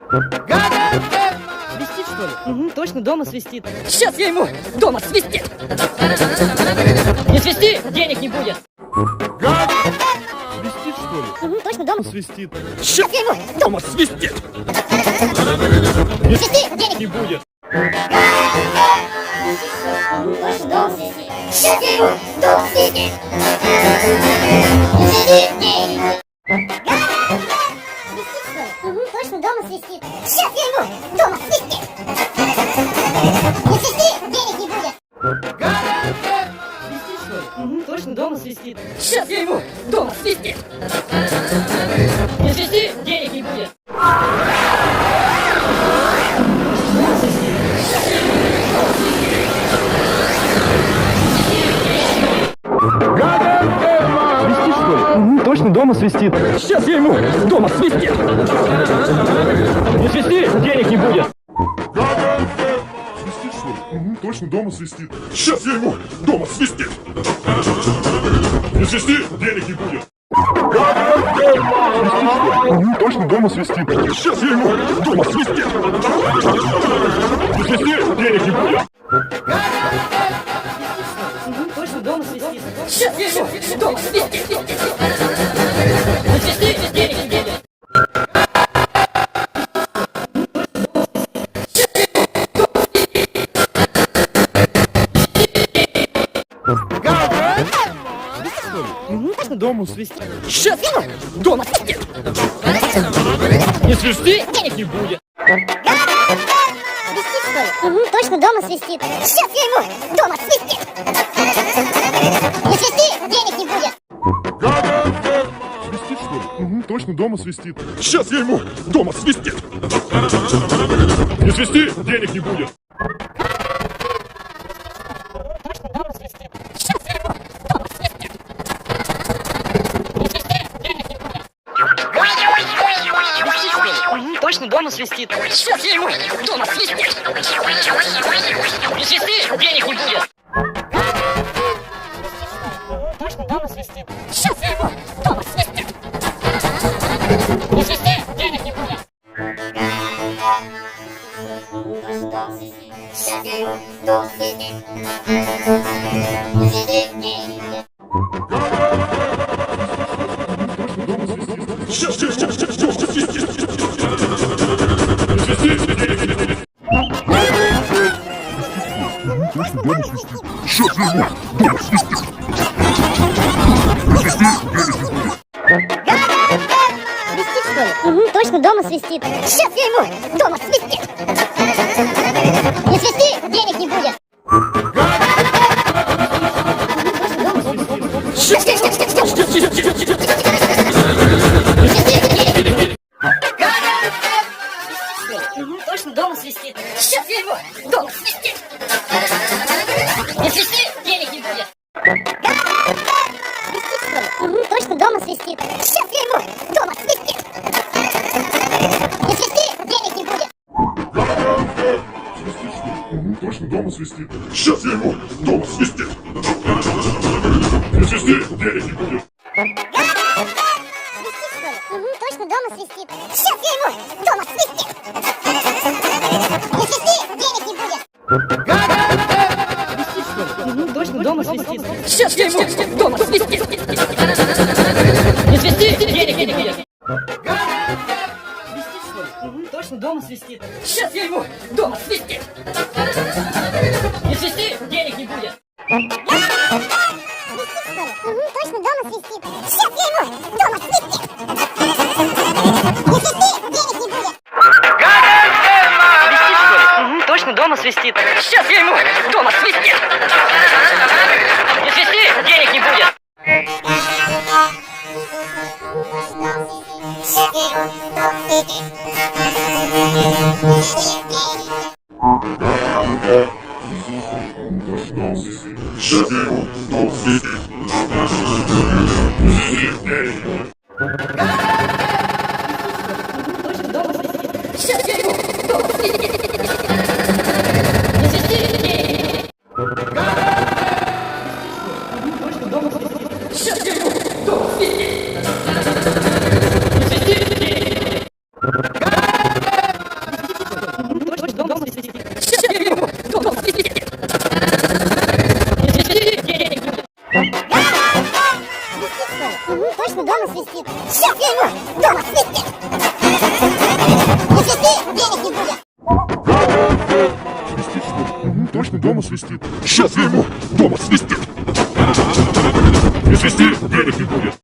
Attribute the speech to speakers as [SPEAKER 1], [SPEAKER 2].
[SPEAKER 1] Свистит, что ли? Угу, точно, дома свистит. Сейчас я ему дома свистит. Не свисти, денег не будет.
[SPEAKER 2] Свистит, что ли?
[SPEAKER 1] Угу, точно, дома
[SPEAKER 2] Свистит.
[SPEAKER 1] Сейчас я ему дома свистит. Не свисти, денег не будет.
[SPEAKER 3] Точно дома свистит. Сейчас я ему дома свистит. Не свисти, денег не будет. Угу, точно дома свистит. Сейчас я ему дома свистит. Не свисти, денег не будет.
[SPEAKER 1] Свистит, что ли? Угу, точно, дома свистит. Сейчас я ему дома свистит. Не свисти, денег не будет.
[SPEAKER 2] Свистит, что ли? Угу, точно дома свистит.
[SPEAKER 1] Сейчас я ему дома свистит. Не свисти, денег не будет.
[SPEAKER 2] Свистит, что ли? Угу, точно дома свистит. Сейчас я ему дома свистит. Не свисти, денег не будет. Угу, точно дома свистит. Сейчас я ему дома свистит. Не свисти, денег не будет.
[SPEAKER 1] Угу, точно, дома свистит. Сейчас я ему дома свистит. Не свисти, денег не будет.
[SPEAKER 2] Угу, точно дома свистит.
[SPEAKER 1] Сейчас я ему дома свистит. Не свисти, денег не будет.
[SPEAKER 3] Свистит, что ли? Угу, точно дома свистит. Сейчас я ему дома свистит. Не свисти, денег не будет.
[SPEAKER 2] Свистит, что ли? Угу, точно дома свистит. Сейчас я ему дома свистит. Не свисти, денег не будет.
[SPEAKER 1] Угу, точно, дома свистит. Сейчас я ему дома свистит. Не свисти, денег не будет. Точно, дома свистит. Сейчас я ему дома свистит. Не свисти, денег не будет.
[SPEAKER 3] Сейчас я ему дома свистит. Не свисти, денег не будет.
[SPEAKER 2] Сейчас я ему дома свистит. Не свисти, денег не будет. Точно дома свистит. Сейчас я ему дома свистит. Не свисти, денег не будет.
[SPEAKER 3] Свистит, что ли? Угу, точно дома свистит. Сейчас я ему дома свистит. Не свисти, денег не будет.
[SPEAKER 1] Угу, точно, дома свистит. Сейчас я ему дома свистит. Не свисти, денег не будет.
[SPEAKER 3] Свистит, что ли? Угу, точно дома свистит. Сейчас я ему дома свистит. Не свисти, денег не будет.
[SPEAKER 2] Угу, точно дома свистит. Сейчас я ему дома свистит. Не свисти, денег не будет.
[SPEAKER 3] Свистит, что ли? Угу, точно дома свистит. Сейчас я ему дома свистит. Не свисти, денег не будет.
[SPEAKER 1] Свистит, что ли? Угу, точно, дома свистит. Сейчас я ему дома свистит. Не свисти, денег не будет. Свистит, что ли? Угу, точно, дома свистит. Сейчас я ему дома свистит. Не свисти, денег не будет.
[SPEAKER 3] Свистит, что ли? Угу, точно дома свистит. Сейчас я ему дома свистит. Не свисти, денег не будет.
[SPEAKER 1] Свистит, что ли? Угу, точно, дома свистит. Сейчас я ему дома свистит. Не свисти, денег не будет.
[SPEAKER 3] Сейчас я ему дома свистит. Не свисти, денег не будет.
[SPEAKER 2] Сейчас я ему дома свистит. Не свисти, денег не будет.
[SPEAKER 1] Точно, дома свистит. Сейчас я ему дома свистит. Не свисти, денег не будет. Точно, дома свистит. Сейчас я ему дома свистит. Не свисти, денег не будет.
[SPEAKER 3] дома свистит. Сейчас я ему дома свистит. Не свисти, денег не будет.
[SPEAKER 2] Свистит, что ли? Точно, дома свистит. Сейчас я ему дома свистит. Не свисти, денег не будет.